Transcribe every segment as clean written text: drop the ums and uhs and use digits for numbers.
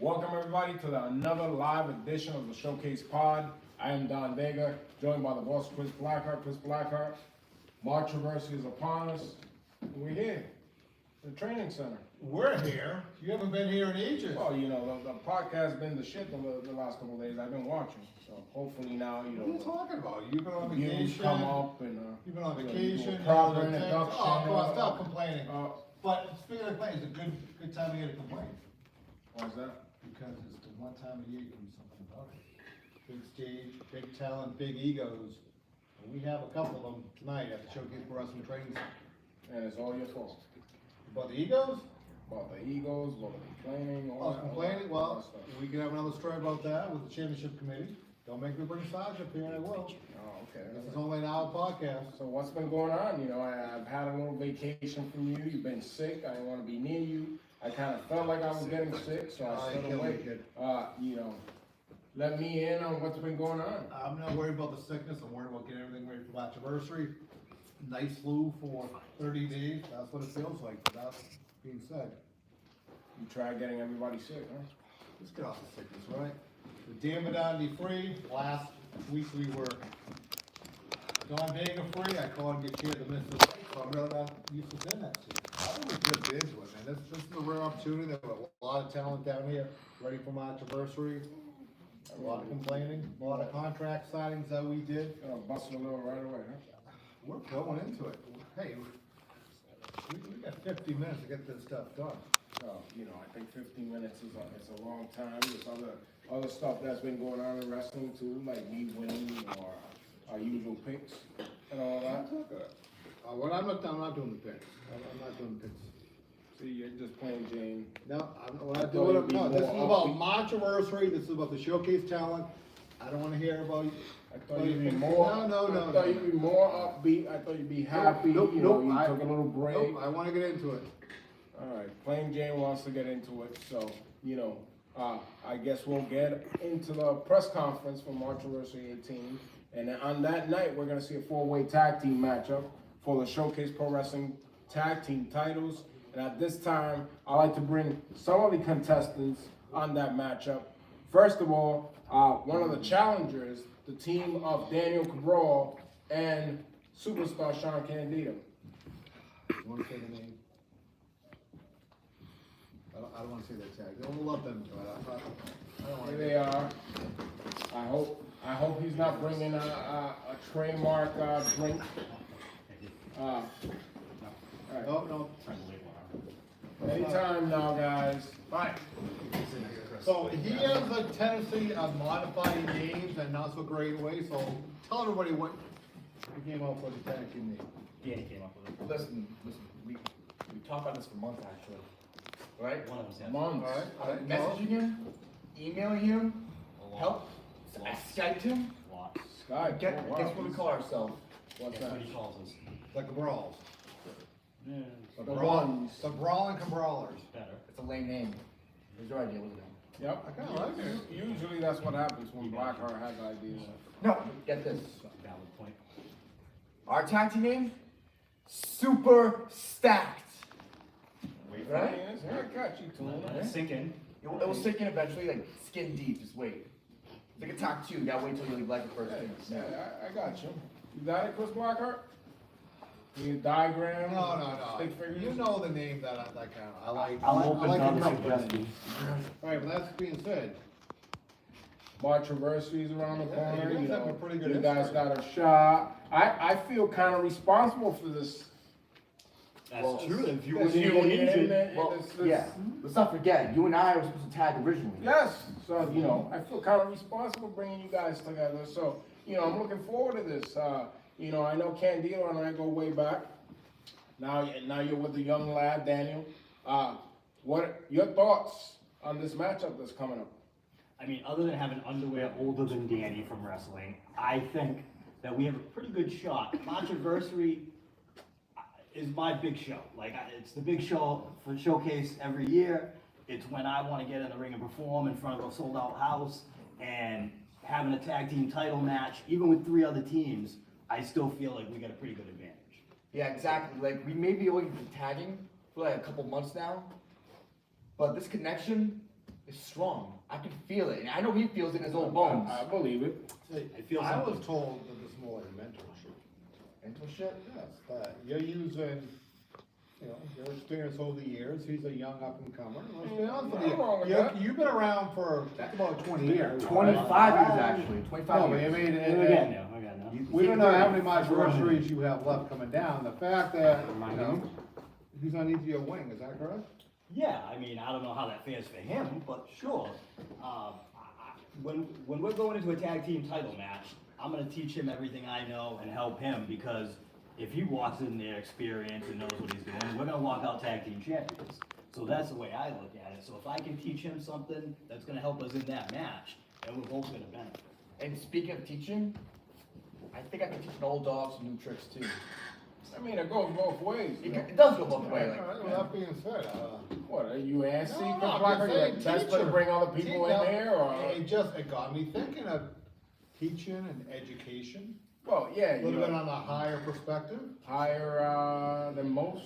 Welcome everybody to another live edition of the Showcase Pod. I am Don Vega, joined by the boss Chris Blackheart. Marchiversary is upon us. We're here, the training center. We're here. You haven't been here in ages. Well, you know, the podcast's been the shit the last couple of days. I've been watching, so hopefully now, you know. What are you talking about? You've been on views vacation. come up and You've been on vacation. proper Oh, introduction. come on, stop complaining. But speaking of complaining, it's a good time of year to complain. Why's that? Because it's the one time of year you can do something about it. Big stage, big talent, big egos. And we have a couple of them tonight at the Showcase Pro Wrestling Training Center. And it's all your fault. About the egos? About the egos, about the complaining, all that. Complaining, all well, that stuff. we can have another story about that with the championship committee. Don't make me bring Saj up here, I will. Oh, okay. This is only an hour podcast. So what's been going on? You know, I've had a little vacation from you. You've been sick. I didn't want to be near you. I kind of felt like I was getting sick, so I stayed away. You know, let me in on what's been going on. I'm not worried about the sickness. I'm worried about getting everything ready for Marchiversary. Nice flu for 30 days. That's what it feels like. But that being said, You tried getting everybody sick, huh? let's get off the sickness, right? The Damadandi free. Last week we were Don Vega free. I called and get scared to miss this, so I'm really not used to doing that shit. I think we could get into it, man. This is a rare opportunity. There were a lot of talent down here ready for Marchiversary. A lot of complaining, a lot of contract signings that we did. Busting a little right away, huh? We're going into it. Hey, we got 50 minutes to get this stuff done. So, you know, I think 15 minutes is a long time. There's other stuff that's been going on in wrestling too, like me winning or our usual picks and all that. I'm not doing the picks. I'm not doing the picks. See, you're just playing Jane. No, we're not doing it. No, this is about Marchiversary. This is about the showcase talent. I don't want to hear about. I thought you'd be more. No. I thought you'd be more upbeat. I thought you'd be happy. Nope. You took a little break. Nope, I want to get into it. All right, Plain Jane wants to get into it, so you know, I guess we'll get into the press conference for Marchiversary 18, and then on that night we're gonna see a four-way tag team matchup for the Showcase Pro Wrestling tag team titles. And at this time, I like to bring some of the contestants on that matchup. First of all, one of the challengers, the team of Daniel Cabral and superstar Sean Candido. You want to say the name? I don't want to say that tag. Don't love them, but I don't want to. Here they are. I hope he's not bringing a trademark drink. All right. No. Anytime now, guys. Fine. So he has a tendency of modifying names and not so great way. So tell everybody what he came up with the tag team name. Danny came up with it. Listen, we talked about this for months actually, right? One of us has. Months. All right. Messaging him, emailing him, help, I Skyped him. Lot. Skype. Guess Oh, wow. what we call ourselves? What's That's that? what he calls us. Like the Brawls. Yeah, The The Brawl- Runs. The Brawling Cabrawlers. better. It's a lame name. Here's your idea, look at them. Yep. I kinda like it. Usually that's what happens when Blackheart has ideas. No, get this. Valid point. Our tag team name, Super Stacked. Wait for Right? it. I got you, Tune. Let it sink in. It will sink in eventually, like skin deep, just wait. It's like a top two, you gotta wait till you like the first thing. Yeah, I got you. You got it, Chris Blackheart? You need a diagram? No. Stick figures? You know the name that I kind of. I like. I'm I open like to other the company. suggestions. All right, but that's being said. Marchiversary's around the Yeah, corner. you guys You have know, a pretty good you guys history. got a shot. I feel kind of responsible for this. That's Well, true. If you This were union injured, and Well, this- yeah, let's not forget, you and I were supposed to tag originally. Yes, so, you know, I feel kind of responsible bringing you guys together, so, you know, I'm looking forward to this. You know, I know Candido and I go way back. Now you're with the young lad, Daniel. What are your thoughts on this matchup that's coming up? I mean, other than having underwear older than Danny from wrestling, I think that we have a pretty good shot. Marchiversary is my big show. Like, it's the big show for Showcase every year. It's when I want to get in the ring and perform in front of a sold-out house, and having a tag team title match, even with 3 other teams, I still feel like we got a pretty good advantage. Yeah, exactly. Like, we may be only been tagging for like a couple months now, but this connection is is strong. I can feel it, and I know he feels it in his old bones. I believe it. I feel I was something. told that this is more like a mentorship. Mentorship? Yes, that you're using, you know, your experience over the years, he's a young up and comer. Let's be honest with Nothing wrong with that. you've been around for just about 20 years. 25 years, actually. 25 No, but I years. mean, We're getting there, we're getting there. we don't know how many Marchiversaries you have left coming down. The fact that, you know, he's on easier wing, is that correct? Yeah, I mean, I don't know how that fares for him, but sure. When we're going into a tag team title match, I'm gonna teach him everything I know and help him, because if he walks in there experienced and knows what he's doing, we're gonna walk out tag team champions. So that's the way I look at it. So if I can teach him something that's gonna help us in that match, then we're both gonna benefit. And speaking of teaching, I think I can teach an old dog some new tricks too. I mean, it goes both ways. It, You know? it does go both ways. All right, with that being said, What, are you antsy, No, Chris I'm Black? just Are you saying, desperate to teacher. bring other people in there, or? it got me thinking of teaching and education, Well, yeah, a you little bit know, on a higher perspective. higher, than most,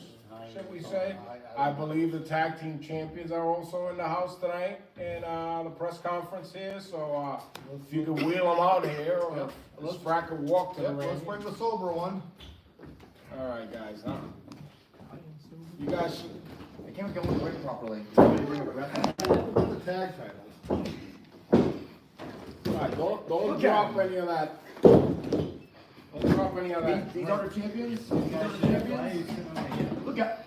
should we say? I believe the tag team champions are also in the house tonight, in, the press conference here, so, if you could wheel them out here, or Spratt could walk to the Yep, let's ring. bring the sober one. Alright, guys, huh? You guys should, I can't get one ring properly. Look at the tag titles. alright, don't Look drop at any of that. Don't drop any of that. These are the champions? These are the champions? Look at.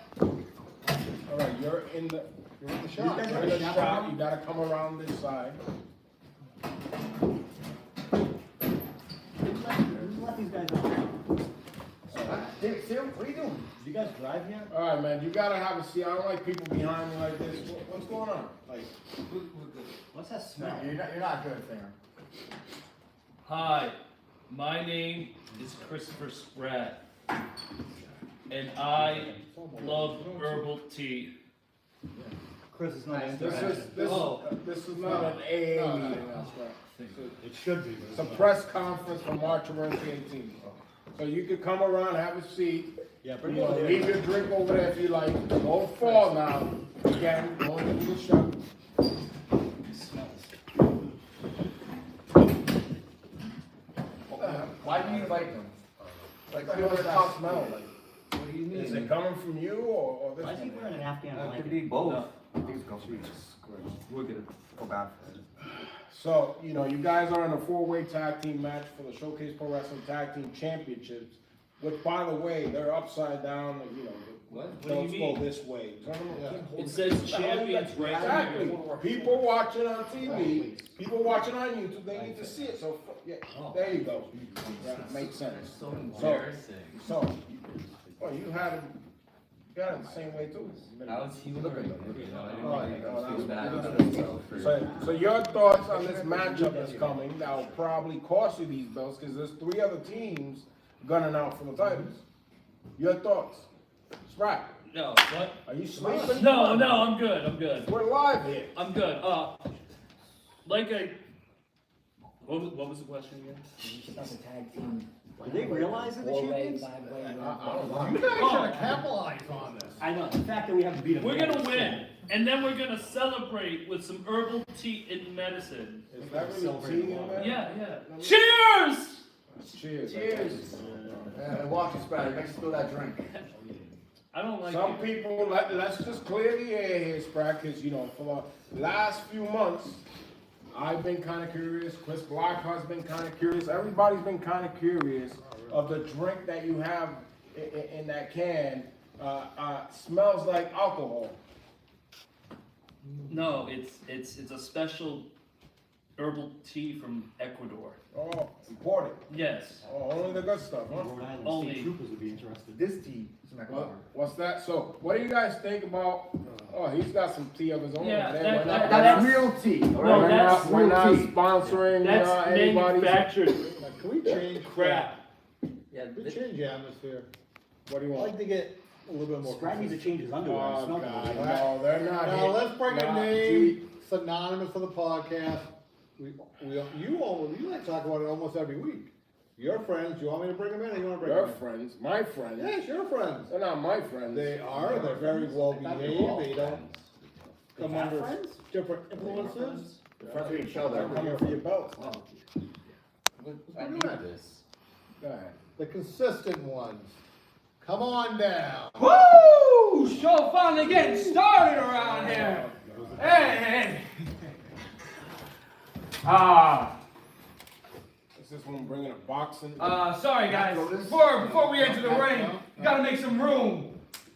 Alright, you're in the, You're in the you're shot. in the shot, you gotta come around this side. Who's let these guys out? David, Sam, what are you doing? Do you guys drive here? Alright, man, you gotta have a seat. I don't like people behind me like this. What's going on? Like, What's that smell? No, you're not good, Sam. Hi, my name is Christopher Spratt, and I love herbal tea. Chris is not this is, this is not an AA meeting, that's right. It should be. It's a press conference for Marchiversary 18. So you could come around, have a seat. Yeah, You bring know, it leave your drink over there if you like. Don't fall now. Again, going into the shot. Why do you invite them? Like, Like, what's who's that that? smell like? What do you Is it coming from you or this Why is he one? wearing an Afghan Could blanket? be both. No. I think it's going We're gonna go back. So, you know, you guys are in a four-way tag team match for the Showcase Pro Wrestling Tag Team Championships, which, by the way, they're upside down, you know. What do Belts you go mean? this way. Turn them- Yeah. keep holding It says it. champions right Exactly. here. People watching on TV, people watching on YouTube, they need to see it, so, yeah, there you go. That makes sense. So embarrassing. So, well, you had it the same way too. I was humoring him, you know, I didn't Oh, make him feel bad that's- about himself. So your thoughts on this matchup that's coming, that will probably cost you these belts, because there's three other teams gunning out for the titles. Your thoughts? Spratt, No, what? are you sleeping? No, I'm good, I'm good. We're live here. I'm good, what was the question again? That's a tag team. Do they realize they're the champions? You guys should have capitalized on this. I know, the fact that we have to beat them. We're gonna win, and then we're gonna celebrate with some herbal tea and medicine. Is that really tea in there? Yeah. Cheers! Cheers. Cheers. Watch it, Spratt. You might spill that drink. I don't like Some it. people, let's just clear the air here, Spratt, because, you know, for the last few months, I've been kind of curious, Chris Blackheart's been kind of curious, everybody's been kind of curious of the drink that you have in that can, smells like alcohol. No, it's a special herbal tea from Ecuador. Oh, imported. Yes. Oh, only the good stuff, huh? Rhode Island Only- State Troopers would be interested. This tea is from Ecuador. What's that? So, what do you guys think about, oh, he's got some tea of his own. Yeah, over there. that- We're not- That's real tea. all No, right? that's we're not real tea. sponsoring That's anybody's. manufactured Can we change? crap. Yeah, we change the atmosphere. What do you I'd want? like to get a little bit more. Spratt needs to change his underwear. Oh, It's not God, gonna no, they're not Now, here. let's bring a Nah, name synonymous for the podcast. You like to talk about it almost every week. Your friends, you want me to bring them in or you want to bring Your them in? friends, my friends. Yes, your friends. They're not my friends. They are, they're very well behaved, they don't. come have under friends? different influences. Friends with each other. I'm coming for your belt. I need this. Go ahead. The consistent ones. Come on down. Woo! Show finally getting started around here. Hey. Is this one bringing a boxing? Sorry guys. Before we enter the ring, gotta make some room.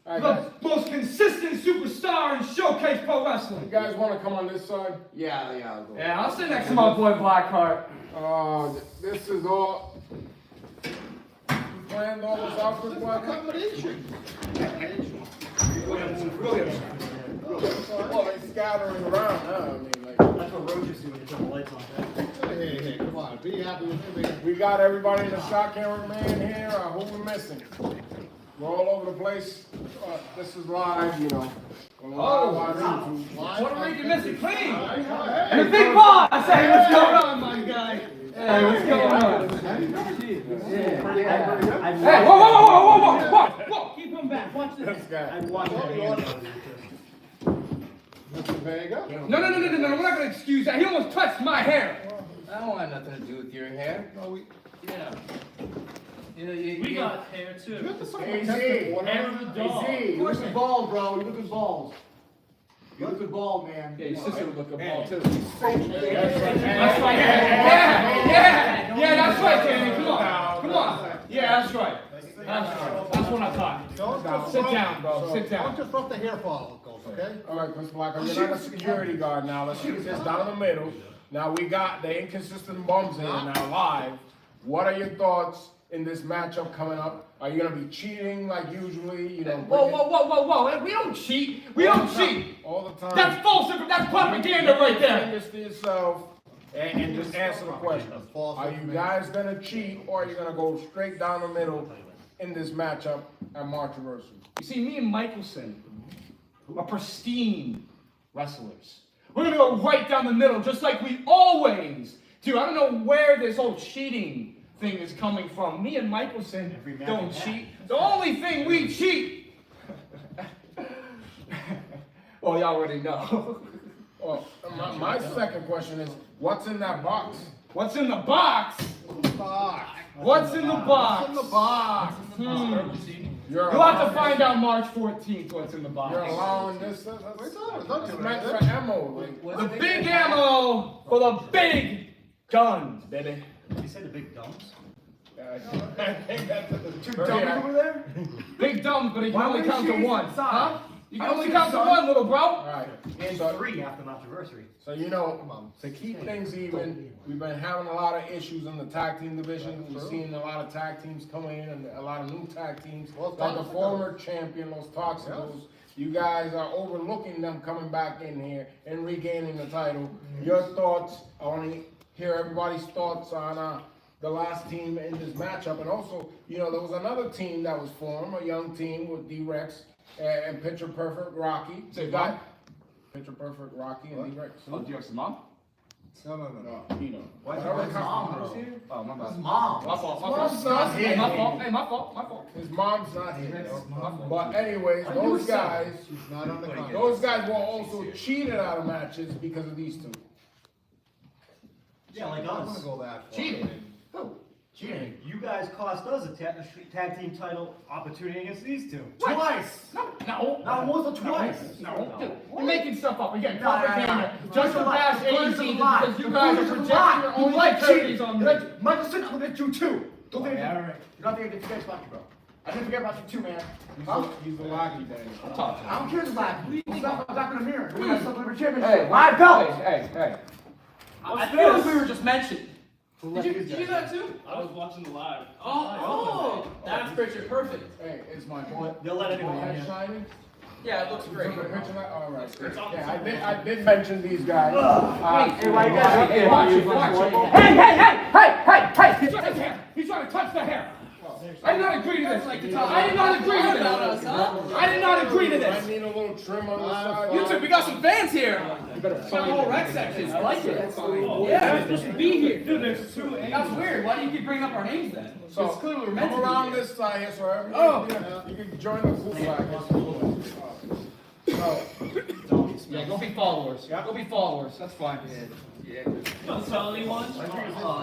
All right, guys. The most consistent superstar in Showcase Pro You Wrestling. guys want to come on this side? Yeah, I'll go. Yeah, I'll sit next to my boy Blackheart. This is all. You planned all this out for Accommodation. Well, they scattering around now. I mean, like, That's what roaches do when you turn the lights on. Hey, come on, be happy with me, man. we got everybody in the shot cameraman here. Who we missing? We're all over the place. This is live, you know. Live on YouTube. Want to make it Mr. Clean? Hey, And the big boss. Hey, what's going on, my guy? Hey, what's going on? Hey, whoa! Keep him back. Watch this. This guy. I'd watch that. Mr. Vega. No, we're not gonna excuse that. He almost touched my hair. I don't want nothing to do with your hair. No, we. Yeah. You We got hair You too. have to sign Easy. contestant order. Hair of the dog. you looking bald, bro. You looking bald. You looking bald, man. Yeah, your sister would look a ball too. That's right. That's right. Yeah, that's right, Danny. Come on. Yeah, that's right. That's what I thought. Sit down, bro. Sit Don't down. just let the hair follicles, okay? All right, Chris Black, you're not a security guard now. Let's shoot this down the middle. Now we got the inconsistent bums here now live. What are your thoughts in this matchup coming up? Are you gonna be cheating like usually? You know, Whoa. We don't cheat. We don't cheat. all the time. That's false. That's propaganda right there. Fingers to yourself and just answer the question. Are you guys gonna cheat or are you gonna go straight down the middle in this matchup at Marchiversary? You see, me and Michelson are pristine wrestlers. We're gonna go right down the middle, just like we always do. I don't know where this whole cheating thing is coming from. Me and Michelson don't cheat. The only thing we cheat. Well, y'all already know. Well, my second question is, what's in that box? What's in the box? Box. What's in the box? In the box. You're You'll have to find out March 14th what's in the box. You're allowing this? It's meant for ammo. Like, The big ammo for the big guns, baby. You say the big dumps? I think that's the two Dummies over there? Big dumb, but you can Why only would count you to shoot one. inside? Huh? You can I don't only see count to inside. one, little bro. All right. And So, 3 after Marchiversary. so you know, to keep things even, we've been having a lot of issues in the tag team division. We've seen a lot of tag teams coming in and a lot of new tag teams. Los Like the Toxicos. former champion, Los Toxicos. You guys are overlooking them coming back in here and regaining the title. Your thoughts? I want to hear everybody's thoughts on the last team in this matchup. And also, you know, there was another team that was formed, a young team with D-Rex and Picture Perfect Rocky. Say You got what? Picture Perfect Rocky and D-Rex. Oh, do you have some mom? No. No, you know. What's Whatever his comes- mom, bro? Oh, my bad. My fault. Mom's not Hey, here. my fault. Hey, my fault. His mom's not here. But anyways, those guys, She's not on the contract. those guys were also cheated out of matches because of these two. Yeah, like I'm not us. gonna go that far. Cheating. Cheating. You guys cost us a tag team title opportunity against these two. Twice! No. Not once, but twice. No. Dude, you're making stuff up again. No, no, no. Propaganda. Just to bash According to the AEC lie. because you guys are According to the projecting lie. your You own like insecurities cheating. on You me. like- Michelson, I'm looking at you too. Don't think Yeah, all right. you don't think I forget about you, bro. I didn't forget about you too, man. He's the lucky daddy. I don't care if it's like, I'm not in the mirror. We got something for championship. Hey, My belt! Hey. What's I feel like this? we were just mentioned. Did you do that too? I was watching the live. Oh, that's picture perfect. Hey, it's my boy. They'll let anyone Head in. shining. Yeah, it looks great. Took a picture of that? All right. It's awesome. Yeah, I did mention these guys. Hey, why you guys watch it. Hey! He's trying to touch the hair. I did not agree to this. I did not agree to this. I did not agree to I this. need a little trim on the side. You two, we got some fans here. You better find the whole red section. I like it. Yeah, it's supposed to be here. Dude, there's two. That's weird. Why do you keep bringing up our names then? So, It's clearly we're meant come to be around here. this side here, so everybody, Oh. you can join the cool flag. So, Yeah, go be followers. Yeah. Go be followers. That's fine. Don't tell anyone. Listen, Don't tell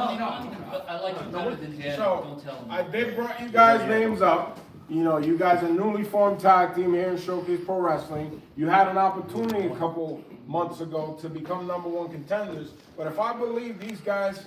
anyone. but I like you better than Dad. So, Don't tell him. I did bring you guys' names up. You know, you guys are a newly formed tag team here in Showcase Pro Wrestling. You had an opportunity a couple months ago to become #1 contenders. But if I believe these guys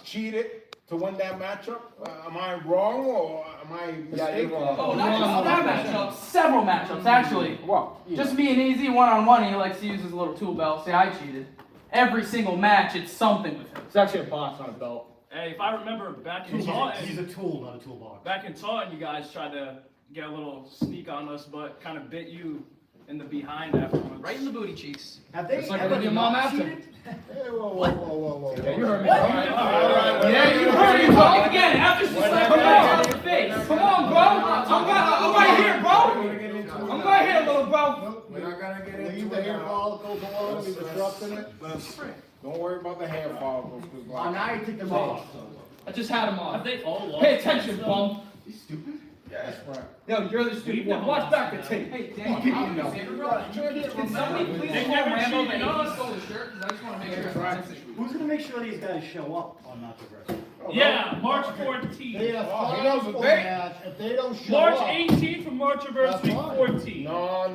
cheated to win that matchup, am I wrong or am I mistaken? Oh, not just that matchup. Several matchups, actually. Well, you Just know. being easy, one-on-one, he likes to use his little tool belt. Say, I cheated. Every single match, it's something with him. It's actually a box, not a belt. Hey, if I remember back in He's Taunton, a tool, not a toolbox. back in Taunton, you guys tried to get a little sneak on us, but kind of bit you in the behind afterwards. Right in the booty cheeks. Have they It's like ever when your mom not asked him. cheated? Hey, whoa. Yeah, you heard me. All right, Yeah, you heard me, bro. Again, after she slapped Come me on. in the face. Come on, bro. I'm right here, bro. I'm right here, little bro. We're not gonna get Leave into the it hair now. follicles alone, be disrupting it. Don't worry about the hair follicles. 'Cause like- Now you take them off. I just had him Have on. they all lost? Pay attention, bum. That's right. No, you're the stupid one. Watch back the tape. Hey, Dan, can somebody please They tell never Rambo cheated that on he us. stole his shirt? Because I just want to make sure it's consistent. Who's gonna make sure these guys show up on Marchiversary? Yeah, March They 14th. have Oh, he five knows the full date. match. If they don't show March up. 18th for Marchiversary That's fine. 14. No.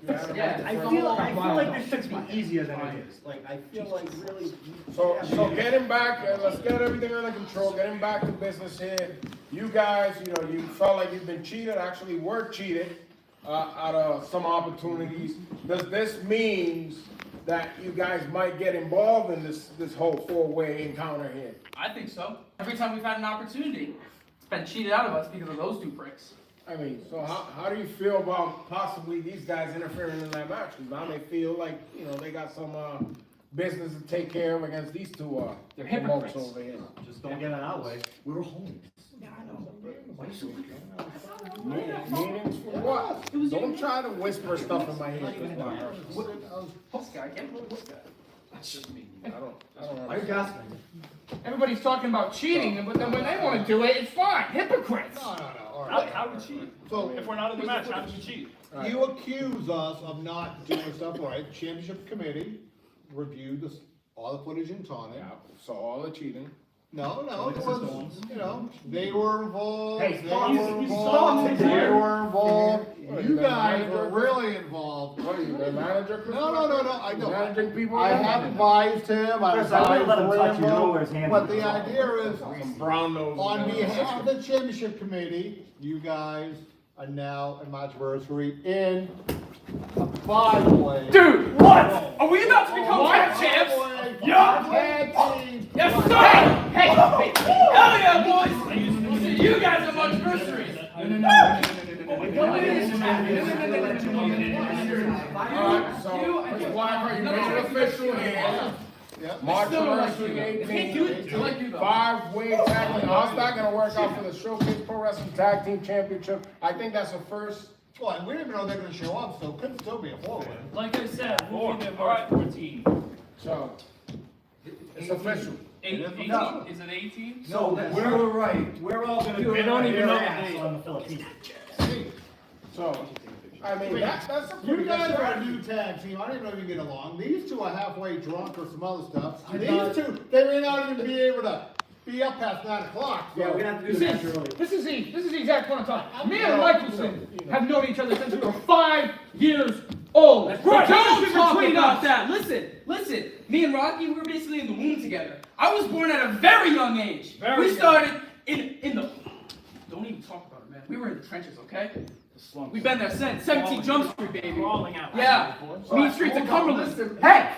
I feel like this should be easier than it is. Like, I feel like really. So get him back, and let's get everything under control, get him back to business here. You guys, you know, you felt like you've been cheated, actually were cheated, out of some opportunities. Does this mean that you guys might get involved in this whole four-way encounter here? I think so. Every time we've had an opportunity, it's been cheated out of us because of those two pricks. I mean, so how do you feel about possibly these guys interfering in that match? Because now they feel like, you know, they got some business to take care of against these two They're promoters hypocrites. over here. Just don't get in our way. We're homies. Meetings for what? Don't try to whisper stuff in my ear. This guy, I can't believe this guy. That's just me. I don't Why are you gasping? Everybody's talking about cheating, but then when they want to do it, it's fine. Hypocrites. No, all right. How do we cheat? So, If we're not in the match, how do we cheat? you accuse us of not doing stuff right. Championship committee reviewed all the footage in Taunton. Yeah, so all the cheating. No, it was, you know, they were involved. Hey, They stop. were You involved. stop. They were involved. What, You the guys manager? were really involved. What are you, the manager? Chris? No, I You know. managing people? I have advised him, I Chris, I wouldn't let him advised touch you. You know where his Rambo, hand but is. the idea is, Some brown nose. on behalf of the championship committee, you guys are now in Marchiversary in a five-way. Dude, what? Are we about to become tag champs? Yeah. Tag team. Yes, sir! Hey, hell yeah, boys! You guys are Marchiversary. Alright, so, Mr. Blackheart, you made it official here. Yep. Marchiversary 18, five-way tag team. How's that gonna work out for the Showcase Pro Wrestling Tag Team Championship? I think that's the first. Well, we didn't even know they're gonna show up, so it could still be a four-way. Like I said, we'll be there March 14th. So, it's official. 18? Is it 18? So we're right. We're all gonna They don't even know the ass date. on the Philippines. So, I mean, that's a You pretty guys good are a strategy. new tag team, I didn't know you get along. These two are halfway drunk or some other stuff. I'm These not- two, they may not even be able to be up past 9 o'clock. so- Yeah, we're gonna have to do This that is, early. this is the exact point I'm talking. Me and Michelson have known each other since we were 5 years old. Bro, The don't chemistry talk between about us. that. Listen. Me and Rocky, we were basically in the womb together. I was born at a very young age. We started in the. Don't even talk about it, man. We were in the trenches, okay? We've been there since. 17 Jump Street, baby. Crawling out. Yeah. Mean Streets of Cumberland. Hey!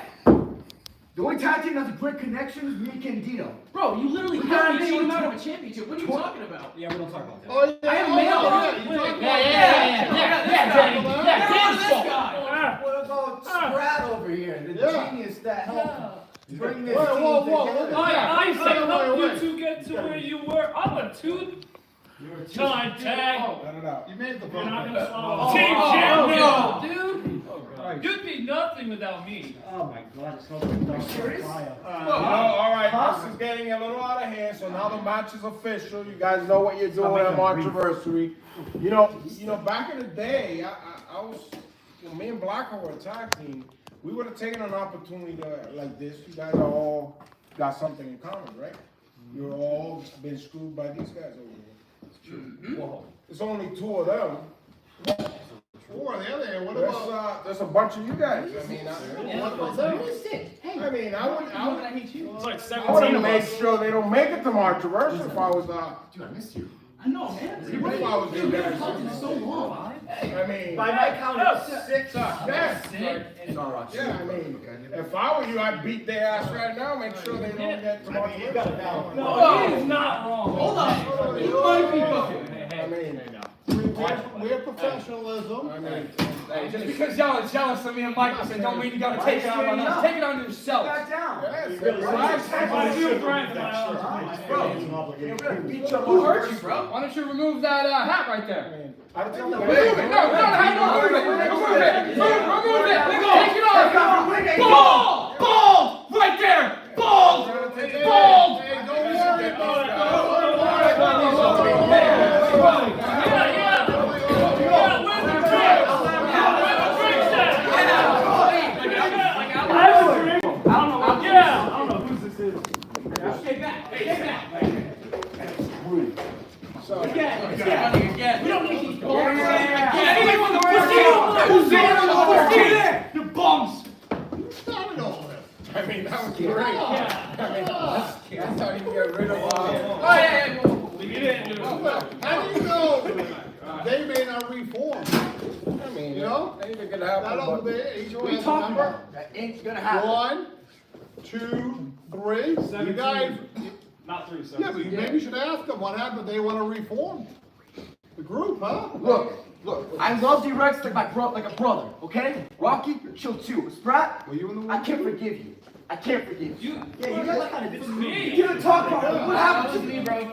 The only tag team that has a great connection is me and Candido. Bro, you literally We helped gotta me be cheat him on out of a championship. What are you talking about? Yeah, we don't talk about that. Oh, yeah. I am oh, male. yeah, you talking about- Danny. Look Yeah, at Danny's this fault. guy. What about Sprat over here, the Yeah. genius that helped bring this Whoa, team whoa, together? whoa. I Yeah, helped wait. you two get to where you were. I'm a two-time tag. Let it out. You made the You're not point. gonna swallow. Oh, Team no, champion. dude. Christ. You'd be nothing without me. Oh my God, it's not serious? All right, this is getting a little out of hand, so now the match is official. You guys know what you're doing at Marchiversary. You know, back in the day, I was, me and Blacker were a tag team. We would have taken an opportunity like this. You guys are all got something in common, right? You're all been screwed by these guys over here. It's true. Well, there's only two of them. Four on the other hand, what about? There's a bunch of you guys. I mean, What about them? I It's like I would 17 have of made us. sure they don't make it to Marchiversary if I was Dude, I miss you. I know, man. if I was you guys. So long. I mean, By my count, it's 6. yeah, Sick. yeah, I mean, if I were you, I'd beat their ass right now, make sure they don't get to Marchiversary. No, he's not wrong. Hold on. You might be cooking. I mean, We have professionalism. I mean, Hey, just because y'all are jealous of me and Michelson don't mean you gotta take it on us. Take it on yourself. Back down. I feel friends, my Who hurt you, bro? Why don't you remove that hat right there? I tell you, Remove it. No, remove it. Remove it. Remove it. Take it off. Bald. Bald. Right there. Bald. Bald. Hey, don't Get back. Get back. So, Again. We don't need these balls. You bums. Started all this. I mean, that was great. I mean, that's how you get rid of Oh, yeah. You didn't do it. How do you know they may not reform? I mean, You know? anything can Not happen, all but day, each one What are you has a talking number. about? That ain't gonna happen. 1, 2, 3. You guys, Not 3 seconds. yeah, but you maybe should ask them what happened. They want to reform the group, huh? Look, I love D-Rex like a brother, okay? Rocky, you're chill too. Sprat, Were you in the I can't forgive you. I can't forgive you. You guys kind of did me. You didn't talk about it. What happened to me, bro? You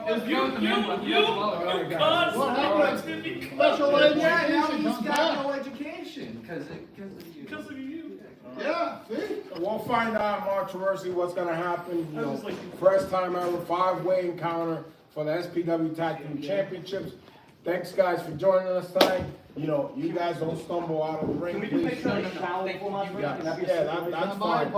caused What happened? to be Special education comes got back. no education. because of you. Yeah, see? we'll find out Marchiversary what's gonna happen. You I know, was like- first time ever 5-way encounter for the SPW Tag Team Championships. Thanks, guys, for joining us tonight. You know, you guys don't stumble out of the ring, Can we just make please. sure there's a towel before my Yeah, Can that's fine.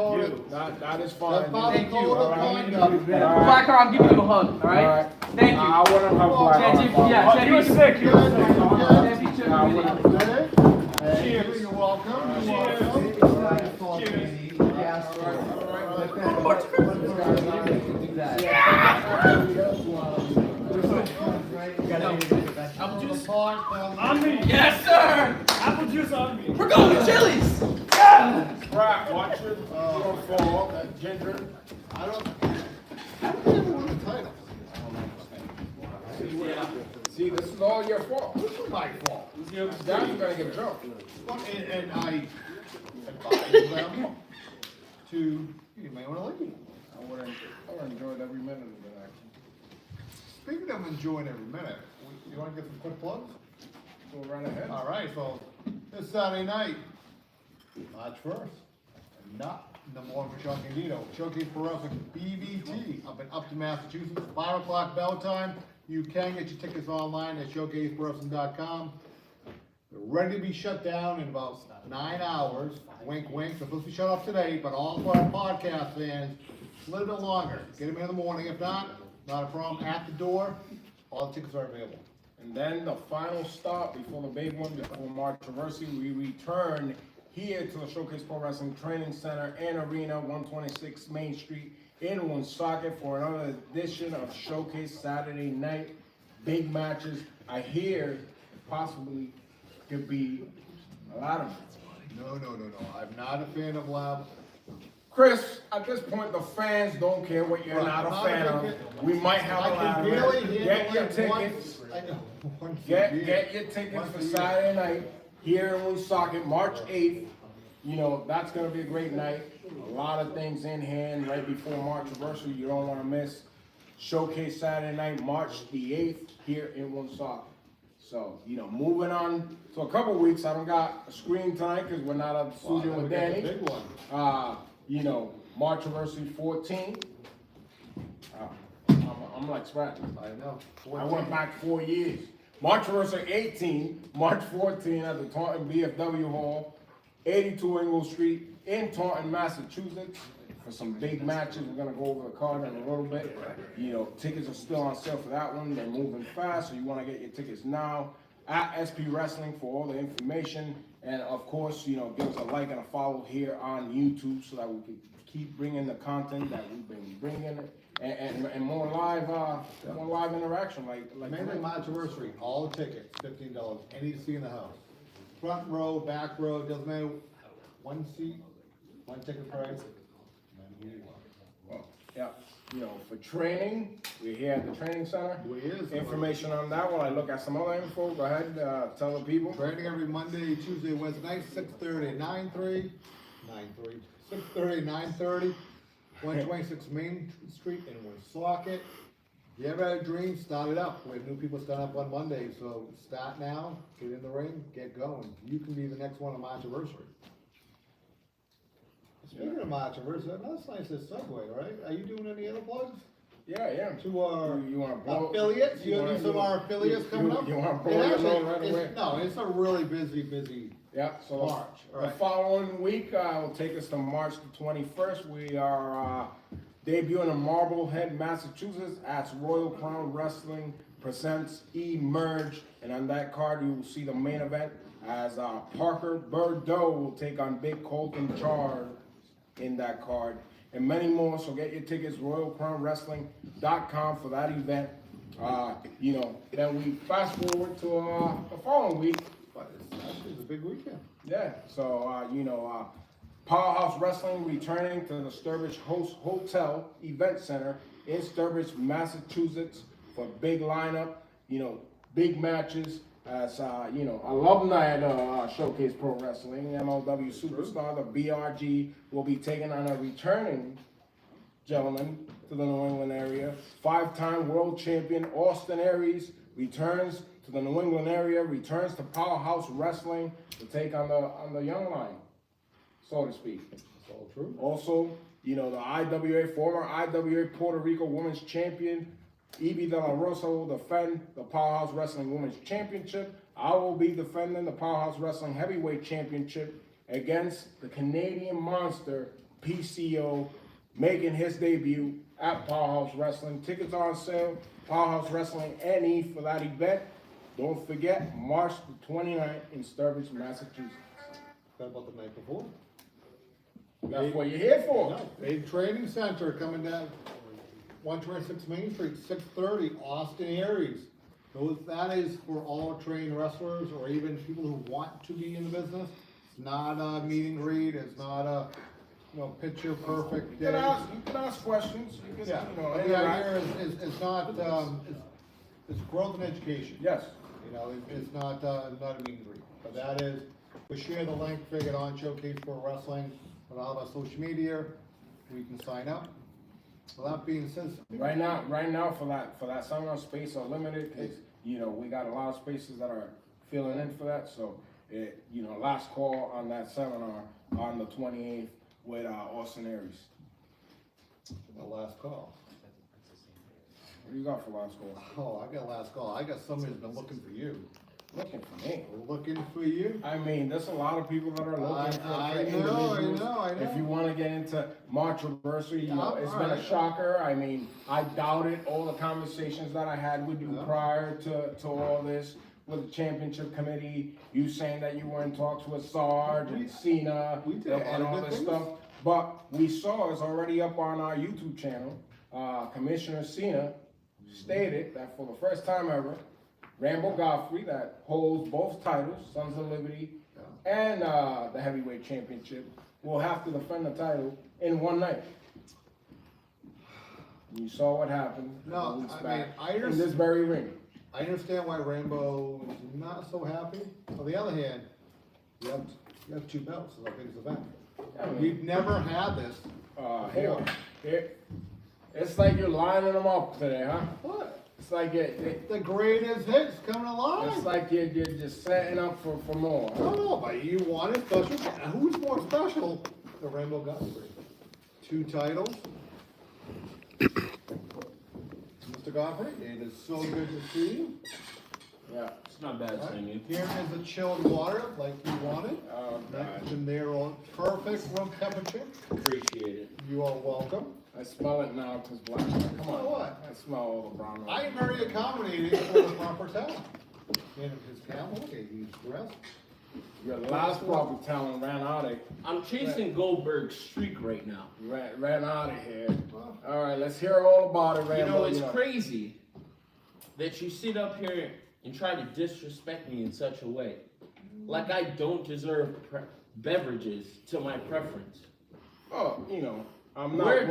That is fine. That's fine. Thank you. Code of All right. conduct. All right. Blacker, I'm giving you a hug, All alright? right. Thank you. I wouldn't have black. Yeah, Oh, you were sick. You were sick. Cheers. You're welcome. You're welcome. Apple juice? On me. Yes, sir! Apple juice on me. We're going to Chili's! Right, watch it. You don't fall. That ginger. I don't even win the title. See, this is all your fault. This is my fault. Dad's gonna get drunk. And I advise them to, you may want to leave. I would enjoyed every minute of it, actually. Speaking of enjoying every minute, you want to get some quick plugs? Go right ahead. All right, so this Saturday night, March 1st, not number one for Chuck Andino, Showcase Pro Wrestling BVT up in Upton, Massachusetts, 5 o'clock bell time. You can get your tickets online at showcaseprowrestling.com. They're ready to be shut down in about 9 hours. Wink, wink. They're supposed to be shut off today, but all of our podcast fans, a little bit longer. Get them in the morning. If not a problem. At the door, all the tickets are available. And then the final stop before the big one, before Marchiversary, we return here to the Showcase Pro Wrestling Training Center and Arena, 126 Main Street in Woonsocket for another edition of Showcase Saturday night. Big matches. I hear possibly could be a lot of them. No. I'm not a fan of Lab. Chris, at this point, the fans don't care what you're Right, not a I'm not fan a of. big We might have a I lot can of barely them. handle Get your it tickets. once. I know, once a Get year. your tickets Once for a year. Saturday night here in Woonsocket, March 8th. You know, that's gonna be a great night. A lot of things in hand right before Marchiversary you don't wanna miss. Showcase Saturday night, March the 8th, here in Woonsocket. So, moving on to a couple weeks, I don't got a screen tonight because we're not at the studio with Danny. Big one. Marchiversary 14. I'm like scratching. I know. I went back 4 years. Marchiversary 18, March 14 at the Taunton BFW Hall, 82 Ingle Street in Taunton, Massachusetts. For some big matches, we're gonna go over the card in a little bit. Tickets are still on sale for that one. They're moving fast, so you wanna get your tickets now at SP Wrestling for all the information. And of course, give us a like and a follow here on YouTube so that we can keep bringing the content that we've been bringing and more live interaction like Mainly Marchiversary, all the tickets, $15, any seat in the house. Front row, back row, doesn't matter, one seat, one ticket price. Well, yeah, for training, we're here at the training center. We is. Information on that one, I look at some other info, go ahead, tell the people. Training every Monday, Tuesday, Wednesday night, 6:30, 9:30, 126 Main Street in Woonsocket. If you ever had a dream, start it up. We have new people starting up on Monday, so start now, get in the ring, get going. You can be the next one on Marchiversary. Speaking of Marchiversary, another sign says Subway, right? Are you doing any other plugs? Yeah. To our You wanna blow? affiliates? You gonna do some of our affiliates coming up? You wanna It blow your actually- load right it's- away? No, it's a really busy Yeah, so March, the right. following week will take us to March the 21st. We are debuting in Marblehead, Massachusetts at Royal Crown Wrestling presents Emerge, and on that card you will see the main event as Parker Bordeaux will take on Big Colton Charles in that card, and many more. So get your tickets, RoyalCrownWrestling.com for that event. Then we fast forward to the following week. but it's a big weekend. Yeah, so, Powerhouse Wrestling returning to the Sturbridge Hotel Event Center in Sturbridge, Massachusetts for big lineup, big matches as, alumni at Showcase Pro Wrestling, MLW Superstar, the BRG will be taking on a returning gentleman to the New England area. 5-time world champion Austin Aries returns to the New England area, returns to Powerhouse Wrestling to take on the young line, so to speak. That's all true. Also, the former IWA Puerto Rico Women's Champion, Evie De La Rosa will defend the Powerhouse Wrestling Women's Championship. I will be defending the Powerhouse Wrestling Heavyweight Championship against the Canadian Monster, PCO, making his debut at Powerhouse Wrestling. Tickets are on sale, Powerhouse Wrestling NE for that event. Don't forget, March the 29th in Sturbridge, Massachusetts. What about the night before? That's what you're here for. No, big training center coming down 126 Main Street, 6:30, Austin Aries. That is for all trained wrestlers or even people who want to be in the business. It's not a meet and greet, it's not a, picture perfect You day. can ask questions. You can, Yeah, but the interact. idea is not, it's growth and education. Yes. It's not a meet and greet, but that is, we share the link, figure it on Showcase Pro Wrestling on all of our social media, we can sign up. Well, that being said. Right now for that seminar, space are limited, cause, we got a lot of spaces that are filling in for that, so, last call on that seminar on the 28th with, Austin Aries. The last call. What do you got for last call? Oh, I got last call. I got somebody that's been looking for you. Looking for me. Looking for you? I mean, there's a lot of people that are looking for I individuals. know. If you wanna get into Marchiversary, it's been a alright. shocker. I mean, I doubted all the conversations that I had with you Yeah. prior to all this with the championship committee, you saying that you were in talks with Sarge and Cena we did a lot and of all good this things. stuff. But we saw, it's already up on our YouTube channel, Commissioner Cena stated that for the first time ever, Rambo Godfrey, that holds both titles, Sons of Liberty and the heavyweight championship, will have to defend the title in one night. And you saw what happened a No, couple weeks I back mean, in this very ring. I understand why Rambo is not so happy. On the other hand, you have 2 belts. It's our biggest event. I mean, We've never had this. here, it's like you're lining them up today, huh? What? It's like The greatest hits coming along. it's like you're just setting up for more. I don't know, but you wanted special. Who's more special? The Rainbow Godfrey. 2 titles. Mr. Godfrey, it is so good to see you. Yeah. It's not bad seeing you. Here is the chilled water like you wanted. Oh, God. And they're on perfect room temperature. Appreciate it. You are welcome. I smell it now because black. Come Smell on. what? I smell all the brown. I am very accommodating for the proper talent. And his camel, he's dressed. Your last proper talent ran out of I'm chasing Goldberg's streak right now. ran out of here. All right, let's hear all about it, You Rambo. know, it's crazy that you sit up here and try to disrespect me in such a way. Like I don't deserve beverages to my preference. Oh, I'm not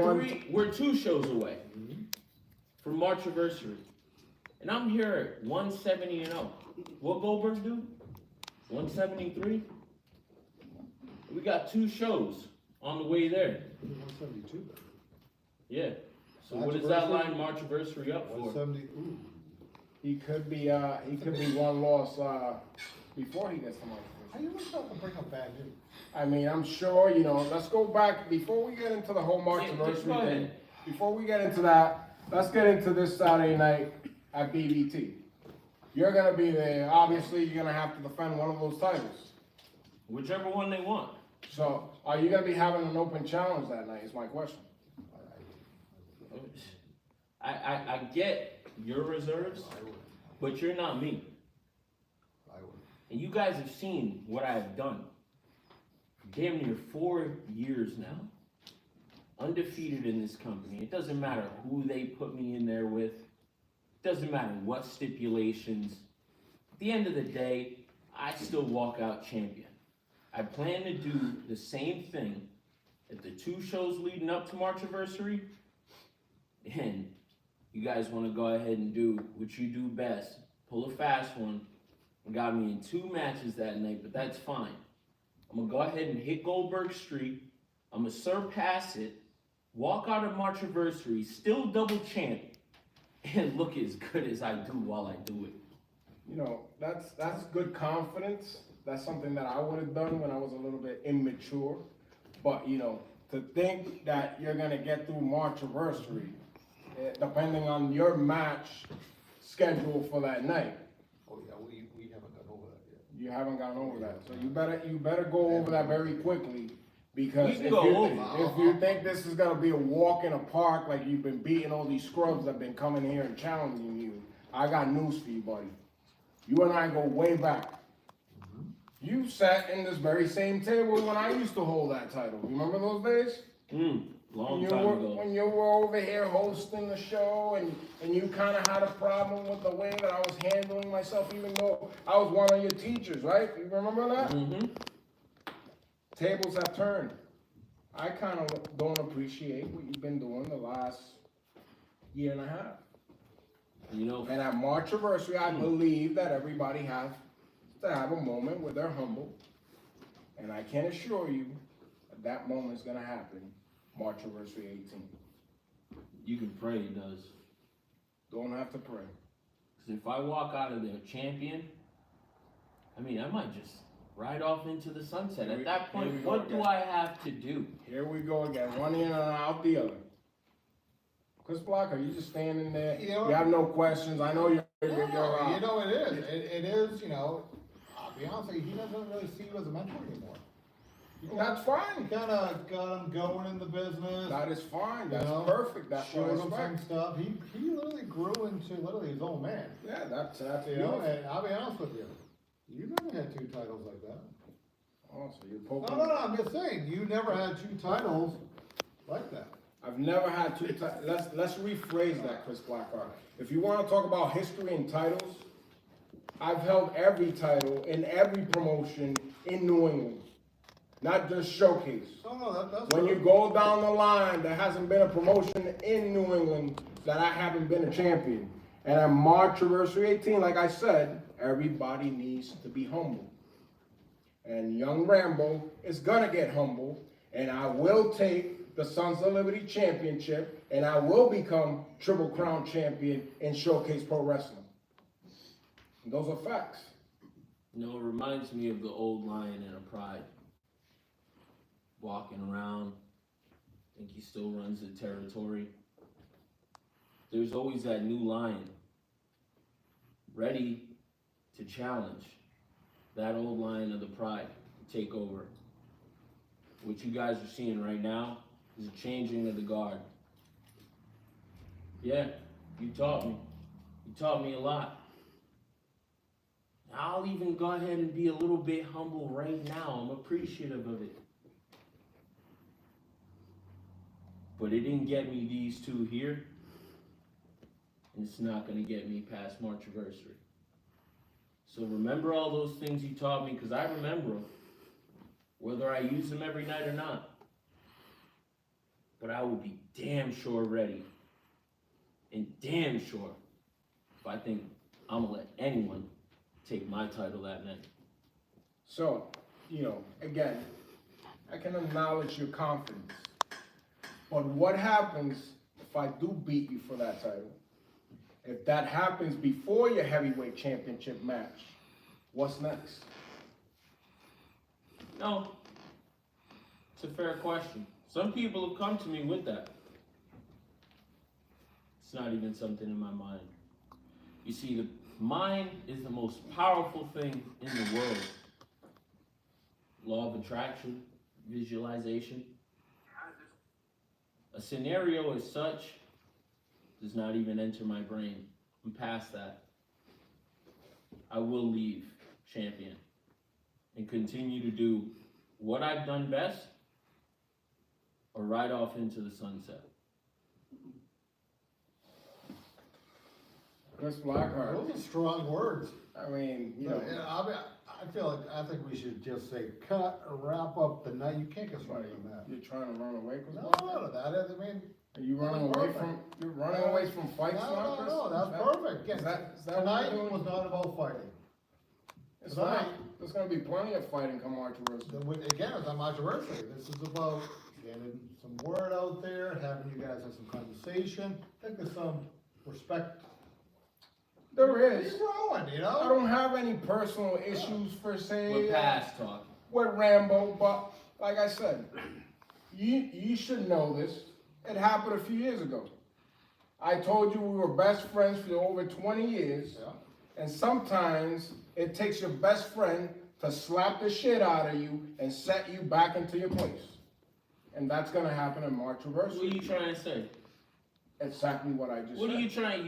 We're 2 shows away from Marchiversary. And I'm here at 170-0. What Goldberg do? 173? We got 2 shows on the way there. 172. Yeah. So what does that line Marchiversary up for? 170. Ooh. He could be one loss before he gets to March. How you always have to bring up bad news? I mean, I'm sure, let's go back, before we get into the whole Go Marchiversary thing, ahead. before we get into that, let's get into this Saturday night at BBT. You're going to be there. Obviously, you're going to have to defend one of those titles. Whichever one they want. So, are you going to be having an open challenge that night is my question. I get your reserves, but you're not me. I would. And you guys have seen what I have done. Damn near 4 years now. Undefeated in this company. It doesn't matter who they put me in there with. It doesn't matter what stipulations. At the end of the day, I still walk out champion. I plan to do the same thing at the 2 shows leading up to Marchiversary. And you guys want to go ahead and do what you do best. Pull a fast one. And got me in 2 matches that night, but that's fine. I'm going to go ahead and hit Goldberg's streak. I'm going to surpass it. Walk out of Marchiversary, still double champ, and look as good as I do while I do it. That's good confidence. That's something that I would have done when I was a little bit immature. But, to think that you're going to get through Marchiversary, depending on your match schedule for that night. Oh yeah, we haven't got over that yet. You haven't gotten over that. So you better go over that very quickly. Because We can go over. if you think this is gonna be a walk in a park, like you've been beating all these scrubs that have been coming here and challenging you, I got news for you, buddy. You and I go way back. You sat in this very same table when I used to hold that title. Remember those days? Long time ago. When you were over here hosting the show and you kind of had a problem with the way that I was handling myself, even though I was one of your teachers, right? You remember that? Mm-hmm. Tables have turned. I kind of don't appreciate what you've been doing the last year and a half. And at Marchiversary, I believe that everybody has to have a moment where they're humble. And I can assure you that moment is going to happen Marchiversary 18. You can pray it does. Don't have to pray. Because if I walk out of there champion, I might just ride off into the sunset. At that point, what do I have to do? Here we go again, one in and out the other. Chris Blocker, you just standing there. You have no questions. I know you're it is. It is, I'll be honest with you, he doesn't really see you as a mentor anymore. That's You fine. kind of got him going in the business. That is fine. That's You know, perfect. That's what I showed him some expect. stuff. He literally grew into literally his own man. Yeah, that's And I'll be honest with you, you never had 2 titles like that. Oh, so you're poking. No, I'm just saying, you never had 2 titles like that. I've never had 2 titles. Let's rephrase that, Chris Blackheart. If you want to talk about history and titles, I've held every title in every promotion in New England, not just Showcase. That's When you go down the line, there hasn't been a promotion in New England that I haven't been a champion. And at Marchiversary 18, like I said, everybody needs to be humble. And young Rambo is gonna get humble, and I will take the Sons of Liberty Championship, and I will become Triple Crown champion in Showcase Pro Wrestling. And those are facts. You know, it reminds me of the old Lion in a Pride. Walking around, I think he still runs the territory. There's always that new Lion, ready to challenge that old Lion of the Pride to take over. What you guys are seeing right now is a changing of the guard. Yeah, you taught me. You taught me a lot. I'll even go ahead and be a little bit humble right now. I'm appreciative of it. But it didn't get me these two here, and it's not going to get me past Marchiversary. So remember all those things you taught me, because I remember them, whether I use them every night or not. But I will be damn sure ready, and damn sure if I think I'm going to let anyone take my title that night. So, you know, again, I can acknowledge your confidence. But what happens if I do beat you for that title? If that happens before your heavyweight championship match, what's next? No, it's a fair question. Some people have come to me with that. It's not even something in my mind. You see, the mind is the most powerful thing in the world. Law of attraction, visualization. A scenario as such does not even enter my brain. I'm past that. I will leave champion and continue to do what I've done best or ride off into the sunset. Chris Blackhart, Those are strong words. I mean, you know, I think we should just say cut or wrap up the night. You can't get smarter than that. you're trying to run away from No, something? I mean. Are you running That's away perfect. from, you're running away from fights now, Chris? No, that's perfect. Again, Is that what tonight we're doing? was not about fighting. It's tonight- not. There's gonna be plenty of fighting come Marchiversary. Again, it's on Marchiversary. This is about getting some word out there, having you guys have some conversation. I think there's some respect. There is. Keep growing, you I know? don't have any personal issues per se. We're past talking. With Rambo, but like I said, you should know this. It happened a few years ago. I told you we were best friends for over 20 years, Yeah. and sometimes it takes your best friend to slap the shit out of you and set you back into your place. And that's gonna happen in Marchiversary. What are you trying to say? Exactly what I just What said. are you trying?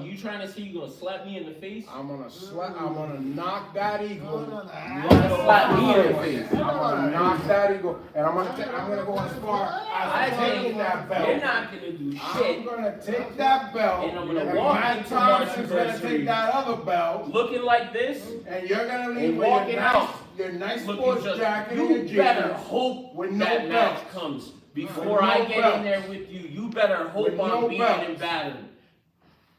You trying to say you gonna slap me in the face? I'm gonna knock that ego. No, no, no. You wanna slap me in the face? I'm gonna knock that ego, and I'm gonna go as far I as taking that belt. You're not gonna do I'm shit. gonna take that belt, And I'm gonna walk Matt into Thompson's gonna Marchiversary take that other belt, Looking like this, and you're gonna leave and with walking out your nice looking sports just. jacket and your You better jeans hope with no that match belts. comes before With no I get belts. in there with you. You better hope With no I'm beaten belts. and battered.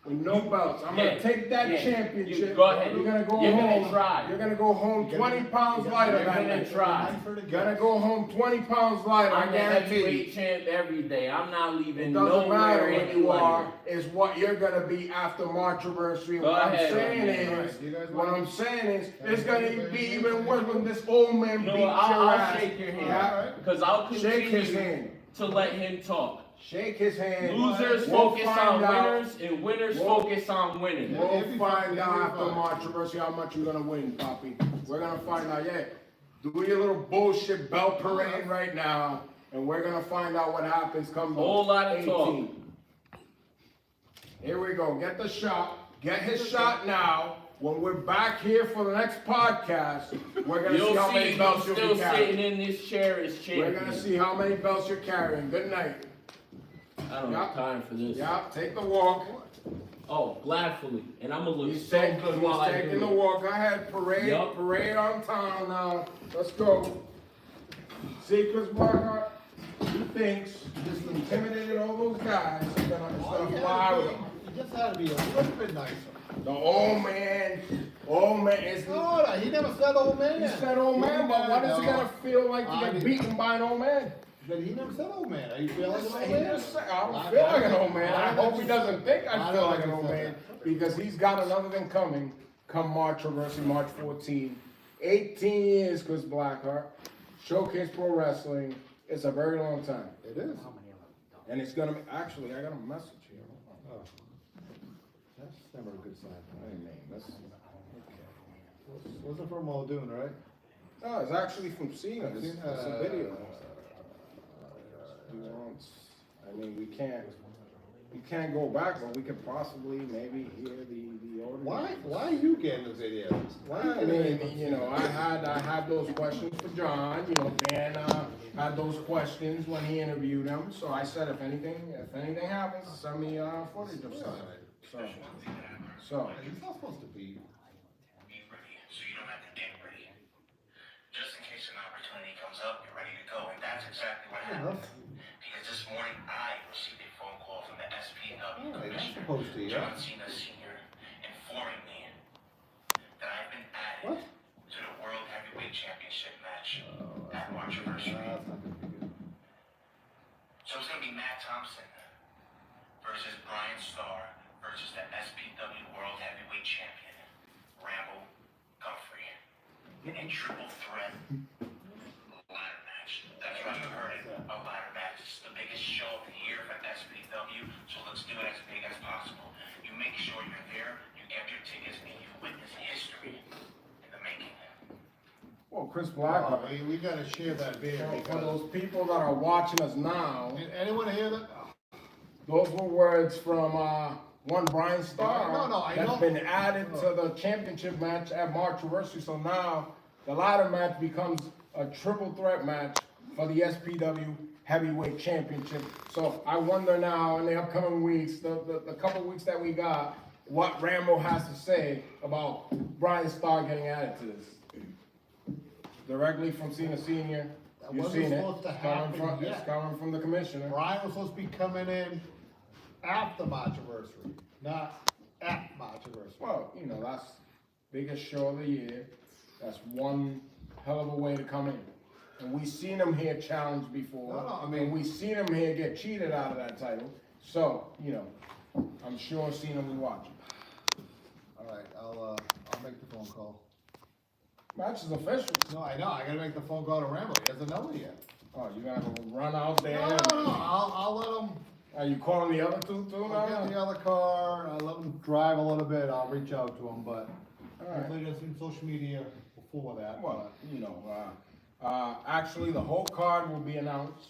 with no belts. I'm Yeah, gonna take that yeah. championship. You go ahead. You're gonna go You're home. gonna try. You're gonna go home 20 pounds lighter You're that gonna night. try. Gonna go home 20 pounds lighter. I I'm the guarantee you. heavyweight champ every day. I'm not It leaving doesn't matter nowhere what any you are, lighter. is what you're gonna be after Marchiversary. Go What I'm ahead, saying man. is, You guys what want- I'm saying is, it's gonna be even worse when this old man You know beats what? your I'll ass. shake your hand. Yeah. Because I'll Shake his continue hand. to let him talk. Shake his hand. Losers We'll focus find on out. winners, and winners We'll- focus on winning. We'll Every find fight, out every after fight. Marchiversary how much you're gonna win, Poppy. We're gonna find out, yeah. Do your little bullshit belt parade right now, and we're gonna find out what happens come Whole lot of 18. talk. Here we go, get the shot, get his shot now. When we're back here for the next podcast, we're gonna see You'll how see many who's belts you'll still be sitting carrying. in this chair as We're champion. gonna see how many belts you're carrying. Good night. I don't have time for this. Yeah, take the walk. Oh, gladfully. And I'm gonna look He's so taking, good while I taking the do it. walk. Go ahead, parade, Yup. parade on town now. Let's go. See, Chris Barker, he thinks he just intimidated all those guys. He's gonna fly with them. You just had to be a little bit nicer. The old man is. No, he never said old man. He said old man, but what is it gonna feel like to I get mean- beaten by an old man? But he never said old man. Are you feeling like an old He man? just said, I don't feel like an old man. I hope he doesn't think I feel like an old man, because he's got another thing coming, come Marchiversary, March 14. 18 years, Chris Blackheart. Showcase Pro Wrestling. It's a very long time. It is. And it's gonna be, actually, I got a message here. Oh. That's never a good sign. Hey, man, that's, Wasn't from Muldoon, right? no, it's actually from Cena. It's a video. I mean, we can't go back, but we could possibly maybe hear the audio. Why are you getting the video? Why are I you getting mean, you know, I had those questions for John. You know, Dan had those questions when he interviewed him. So I said, if anything happens, send me footage of something. So He's not supposed to be. Be ready, so you don't have to get ready. Just in case an opportunity comes up, you're ready to go, and that's exactly what happened. Because this morning I received a phone call from the SPW Oh, you're not Commissioner, supposed to, yeah. John Cena Sr., informing me that I've been added What? to the World Heavyweight Championship match Oh, at Marchiversary. that's not gonna be good. So it's gonna be Matt Thompson versus Brian Starr versus the SPW World Heavyweight Champion, Rambo Guthrie, in a triple threat ladder match. That's right, you heard it, a ladder match. It's the biggest show of the year for SPW, so let's do it as big as possible. You make sure you're there, you get your tickets, and you witness history in the making. well, Chris Oh, Blackheart. we gotta share that video For because. those people that are watching us now, Anyone hear that? those were words from one Brian Starr No, I that's know. been added to the championship match at Marchiversary. So now the ladder match becomes a triple threat match for the SPW Heavyweight Championship. So I wonder now in the upcoming weeks, the couple weeks that we got, what Rambo has to say about Brian Starr getting added to this. Directly from Cena Senior. That You've wasn't seen it. supposed to It's coming happen from- yet. It's coming from the commissioner. Brian was supposed to be coming in after Marchiversary, not at Marchiversary. Well, you know, that's biggest show of the year. That's one hell of a way to come in. And we seen him here challenged before. No, I mean- and we seen him here get cheated out of that title. So, you know, I'm sure Cena was watching. All right, I'll make the phone call. Match is official. No, I know, I gotta make the phone call to Rambo, he doesn't know it yet. Oh, you gotta run out there. No, I'll let him, Are you calling the other two too I'll get in the now? other car, I'll let him drive a little bit, I'll reach out to him, but All right. hopefully there's some social media before that. Well, you know, actually, the whole card will be announced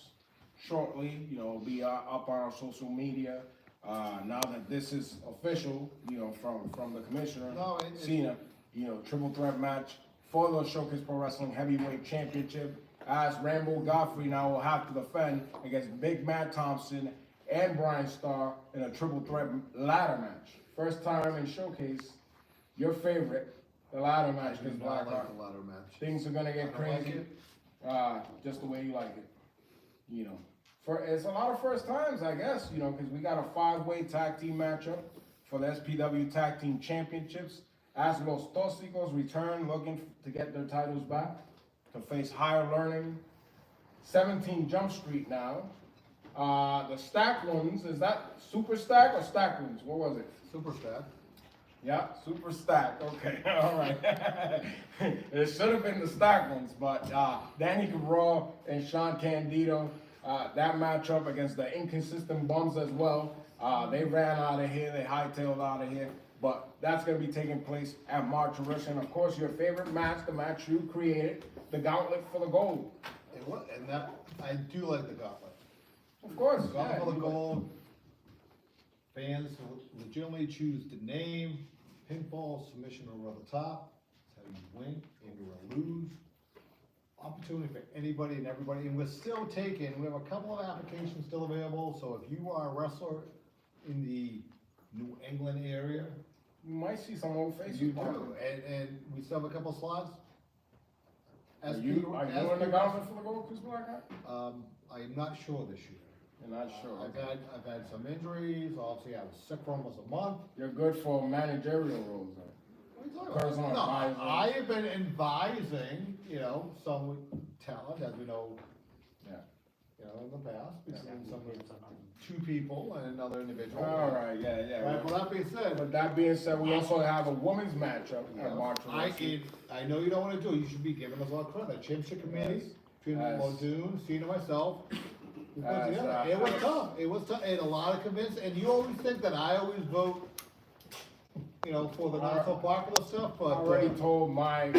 shortly. You know, it'll be up on our social media. Now that this is official, you know, from the commissioner, No, Cena, you know, triple threat match for the Showcase Pro Wrestling Heavyweight Championship. As Rambo Guthrie now will have to defend against Big Matt Thompson and Brian Starr in a triple threat ladder match. First time in Showcase, your favorite, the ladder match, because I like Blackheart. the ladder match. Things are gonna get I don't like crazy, just the way you like it. You know, it's a lot of first times, I guess. You know, because we got a 5-way tag team matchup for the SPW Tag Team Championships. As Los Tóxicos return, looking to get their titles back to face Higher Learning, 17 Jump Street now. The stacked ones, is that super stack or stacked ones? What was it? Super stack. Yeah, super stacked. Okay, all right. It should have been the stacked ones, but Danny Cabral and Sean Candido, that matchup against the inconsistent bums as well. They ran out of here. They hightailed out of here. But that's going to be taking place at Marchiversary. And of course, your favorite match, the match you created, the Gauntlet for the Gold. And that, I do like the gauntlet. Of course, Gauntlet yeah. for the gold. Fans legitimately choose the name, pinfall, submission over the top. That's how you win and you lose. Opportunity for anybody and everybody, and we're still taking, we have a couple of applications still available, so if you are a wrestler in the New England area, You might see some old faces. you pop do, up. and we still have a couple slots. Are you in the Gauntlet for the Gold, Chris Blackheart? I'm not sure this year. You're not sure. I've had some injuries, obviously I was sick for almost a month. You're good for managerial roles, though. What are you talking about? Personal No, advisor. I have been advising, some talent, as we know. Yeah. you know, in the past, between some of two people and another individual. All right, yeah. Right, well, that being said, But that being said, we also have a women's matchup at Marchiversary. I know you don't wanna do it, you should be giving us a lot of credit, championship committee, between Yes. Muldoon, Cena, myself. We put Yes, together. It was tough, and a lot of convinced, and you always think that I always vote, you know, for the not so popular stuff, I but. already told my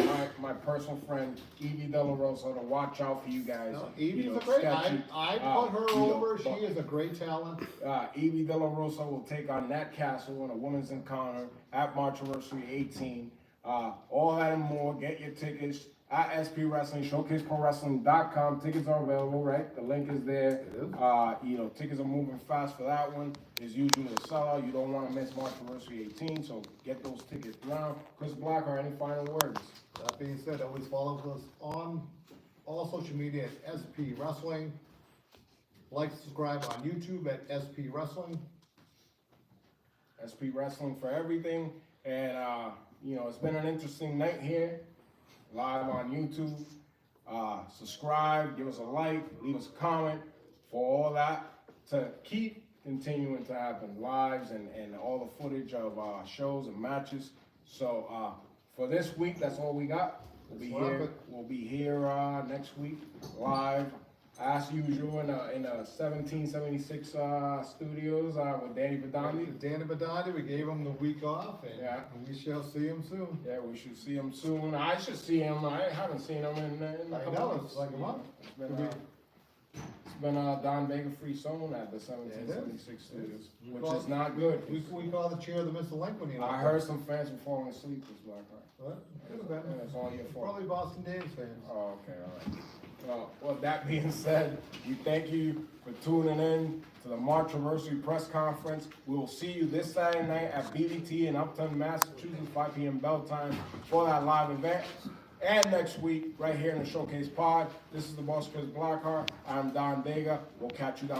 personal friend Evie De La Rosa to watch out for you guys. No, you Evie's know, a great, sketchy. I put her You know, over, she but- is a great talent. Evie De La Rosa will take on Nat Castle in a women's encounter at Marchiversary 18. All that and more, get your tickets at SP Wrestling, ShowcaseProWrestling.com. Tickets are available, right? The link is there. It is. You know, tickets are moving fast for that one. It's usually a sellout. You don't want to miss Marchiversary 18, so get those tickets now. Chris Blacker, any final words? That being said, always follow us on all social media at SP Wrestling. Like, subscribe on YouTube at SP Wrestling. SP Wrestling for everything. And, you know, it's been an interesting night here, live on YouTube. Subscribe, give us a like, leave us a comment for all that to keep continuing to happen, lives and all the footage of shows and matches. So for this week, that's all we got. We'll be here next week live as usual in the 1776 studios with Danny Badani. Danny Badani, we gave him the week off, and Yeah. we shall see him soon. Yeah, we should see him soon. I should see him. I haven't seen him in a I couple know, months. it's like a month. It's been Don Vega free zone at the 1776 studios, which is not good. We call the chair the Mr. Lincoln. I heard some fans were falling asleep this Blackheart. What? Could have been. Yeah, it's all your fault. Probably Boston Days fans. Oh, okay, all right. Well, that being said, we thank you for tuning in to the Marchiversary press conference. We will see you this Saturday night at BBT in Upton, Massachusetts, 5 p.m. bell time for that live event. And next week, right here in the Showcase Pod. This is the boss, Chris Blackheart. I'm Don Vega. We'll catch you down.